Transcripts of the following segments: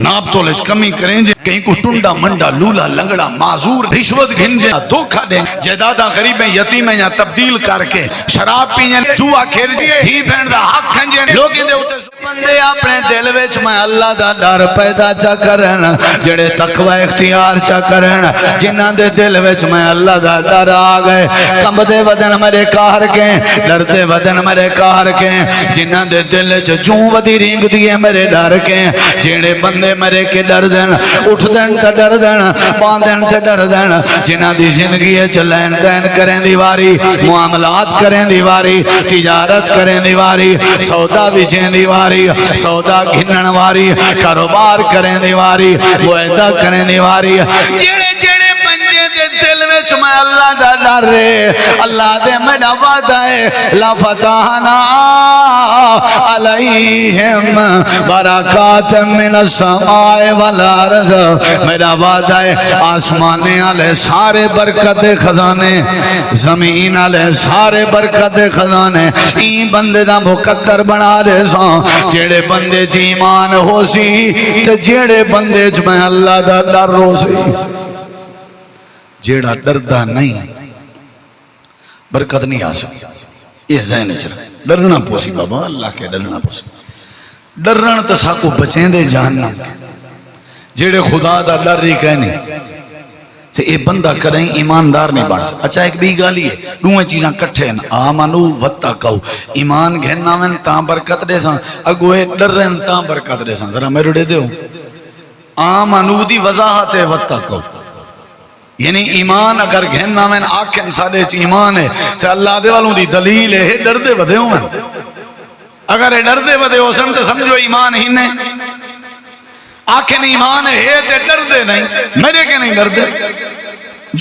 नाप तोले कमी करें जे कहीं को टुंडा मंडा लूला लंगड़ा माजूर रिश्वत घिंजे धोखा दे जदादा गरीब यतीम या तब्दील करके शराब पीने जुआ खेल जी बहन दा हक खंजे लोगे दे उते बंदे अपने दिल विच मैं अल्लाह दा डर पैदा चा करन जेड़े तकवा इख्तियार चा करन जिन्हां दे दिल विच मैं अल्लाह दा डर आ गए कंबदे बदन मेरे कहर के डरदे बदन मेरे कहर के जिन्हां दे दिल च जूं वदी रिंगदी है मेरे डर के जेड़े बंदे मरे के डर देन उठ देन ते डर देन बांधन ते डर देन जिन्हां दी जिंदगी च लैन देन करें दी वारी मुआमलात करें दी वारी तिजारत करें दी वारी सौदा बेचें दी वारी सौदा घिनन वारी कारोबार करें दी वारी मुआहदा करें दी वारी जेड़े जेड़े बंदे दे दिल विच मैं अल्लाह दा डर है अल्लाह दे मेरा वादा है ला फताहना अलैहिम बरकात मिनस समाए वल अर्ज़ मेरा वादा है आसमाने वाले सारे बरकत दे खजाने जमीन वाले सारे बरकत दे खजाने ई बंदे दा मुकद्दर बना दे सा जेड़े बंदे च ईमान हो सी ते जेड़े बंदे च मैं अल्लाह दा डर हो सी जेड़ा डरदा नहीं बरकत नहीं आ सकती ये ज़हन च डरना पोसी बाबा अल्लाह के डरना पोसी डरन तो साको बचेंदे जानना जेड़े खुदा दा डर ही कहने ते ये बंदा कदे ईमानदार नहीं बन सकता। अच्छा एक बी गल ही है दोवें चीज़ां कट्ठे हैं आमनु वत्तकू ईमान घेना वन तां बरकत दे सन अगोए डरन तां बरकत दे सन जरा मेरे दे दो आमनु दी वजाहत है वत्तकू यानी ईमान अगर घेना में आखन साडे च ईमान है तो अल्लाह दे वालों दी दलील है डरदे वधे होवन अगर ये डरदे वधे हो सन तो समझो ईमान ही ने आखन ईमान है ते डरदे नहीं मेरे के नहीं डरदे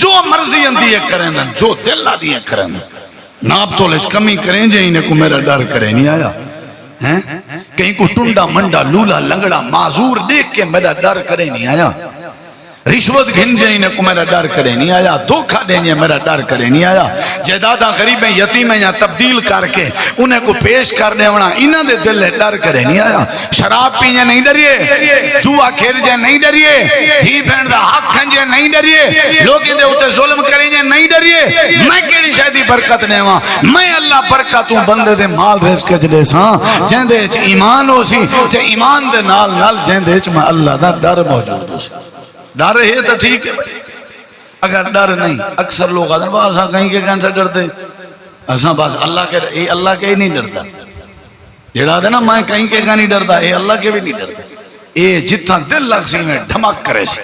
जो मर्जी आंदी है करें जो दिल आदि है करें नाप तोले कमी करें जे इन्हें को मेरा डर करे नहीं आया हैं कहीं को टुंडा मंडा लूला लंगड़ा माजूर देख के मेरा डर करे नहीं आया रिश्वत घिंजे इन्हें को मेरा डर करे नहीं आया धोखा देंगे मेरा डर करे नहीं आया जदादा गरीब यतीम या तब्दील करके उन्हें को पेश कर देवना इन्हां दे दिल डर करे नहीं आया शराब पीने नहीं डरिए जुआ खेल जे नहीं डरिए जी बहन दा हक खंजे नहीं डरिए लोगे दे उते जुल्म करे जे नहीं डरिए मैं केड़ी शायद दी बरकत देवा मैं अल्लाह बरकत तू बंदे दे माल रिस्क च देसां जेंदे च ईमान हो सी ते ईमान दे नाल नाल जेंदे च मैं अल्लाह दा डर मौजूद हो सी डर है तो ठीक है अगर डर नहीं अक्सर लोग आते असा कहीं के कहन से डरते असा बस अल्लाह के ही नहीं डरता जेड़ा आते ना मैं कहीं के का नहीं डरता ये अल्लाह के भी नहीं डरता ये जितना दिल लग सी में धमक करे से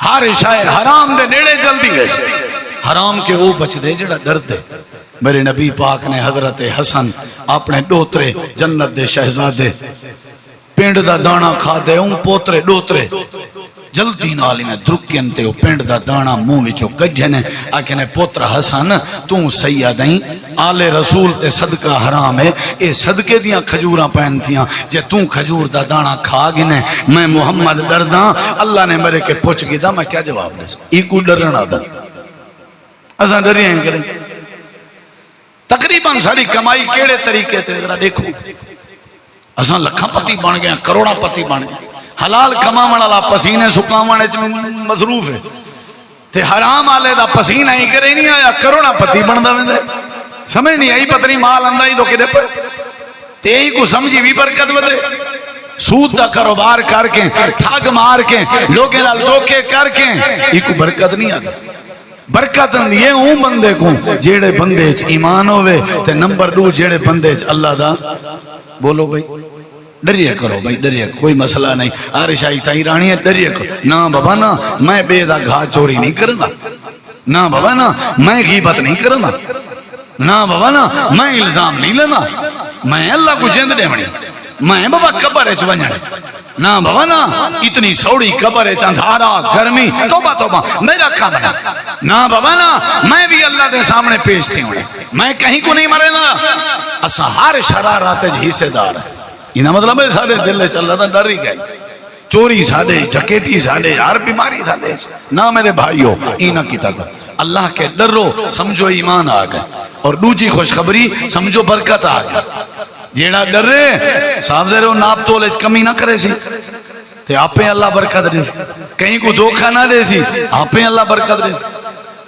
हर शायद हराम दे नेड़े जल्दी गए से हराम के वो बचदे जेड़ा डरते मेरे नबी पाक ने हजरत हसन अपने डोतरे जन्नत दे शहजादे पिंड दा दाना खादे पोतरे डोतरे जल्दी नाल में द्रुक्यन ते पिंड दा दाना मुंह विचों कढे ने आखने पुत्र हसन तू सैयद नहीं आले रसूल ते सदका हराम है ये सदके दियां खजूरां पैन थियां जे तू खजूर दा दाना खा गिने मैं मुहम्मद डरदा अल्लाह ने मेरे के पूछ गिदा मैं क्या जवाब दे ई को डरना दा असा डरिए करे तकरीबन सारी कमाई केड़े तरीके ते जरा देखो असा लखापति बन गए करोड़ापति बन गए हलाल कमावन वाला पसीने सुकावन मसरूफ है ते हराम वाले दा पसीना ही करे नहीं आया करोड़ापति बनदा वेंदे समझ नहीं आई पतनी माल आंदा ही तो किदे पर ते ही को समझी भी बरकत वदे सूद का कारोबार करके ठग मार के लोगे नाल धोखे करके इको बरकत नहीं आती बरकत ये ऊ बंदे को जेड़े बंदे च ईमान होवे ते नंबर 2 जेड़े बंदे च अल्लाह दा बोलो भाई डरिए करो भाई डरिए कोई मसला नहीं आरिशाई ताई रानी है डरिए करो ना बाबा ना मैं बेदा घा चोरी नहीं करना ना बाबा ना मैं गीबत नहीं करना ना बाबा ना मैं इल्जाम नहीं लेना मैं अल्लाह को जिंद देवनी मैं बाबा कब्र च वणा ना बाबा ना इतनी सौड़ी कब्र च अंधारा गर्मी तौबा तौबा मेरा काम ना ना बाबा ना मैं भी अल्लाह के सामने पेश थी होने मैं कहीं को नहीं मरेगा असा हर शरारत हिस्सेदार इना मतलब है साडे दिल च अल्लाह दा डर ही गई चोरी साडे डकैती साडे हर बीमारी साडे ना मेरे भाइयों इना कीता कर अल्लाह के डरो समझो ईमान आ गए और दूसरी खुशखबरी समझो बरकत आ गई जेड़ा डरे साहब जरो नाप तोले कमी ना करे सी تے آپ اللہ برکت دے سی، کہیں کو دھوکہ نہ دے سی، آپ اللہ برکت دے سی۔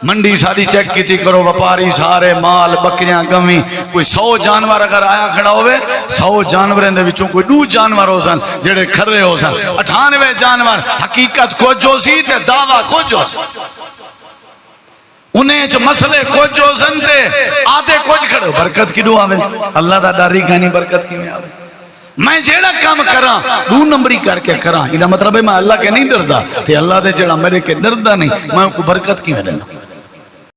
منڈی ساری چیک کی تھی کرو، وپاری سارے مال بکریاں گمی، کوئی 100 جانور اگر آیا کھڑا ہوئے، 100 جانوریں دے وچوں کوئی 2 جانور ہو سن جڑے کھرے ہو سن، 98 جانور حقیقت کچھ ہو سی تے دعویٰ کچھ ہو سی، انہیں مسئلے کچھ ہو سن تے آدھے کچھ کھڑے، برکت کی دعا آوے، اللہ دا ڈاری کہانی برکت کی میں آوے۔ میں جیڑا کام کراں 2 نمبری کر کے کراں، یہ مطلب ہے میں اللہ کے نہیں ڈردا تے اللہ دے جڑا میرے کے ڈردا نہیں، میں کو برکت کی میں دینا۔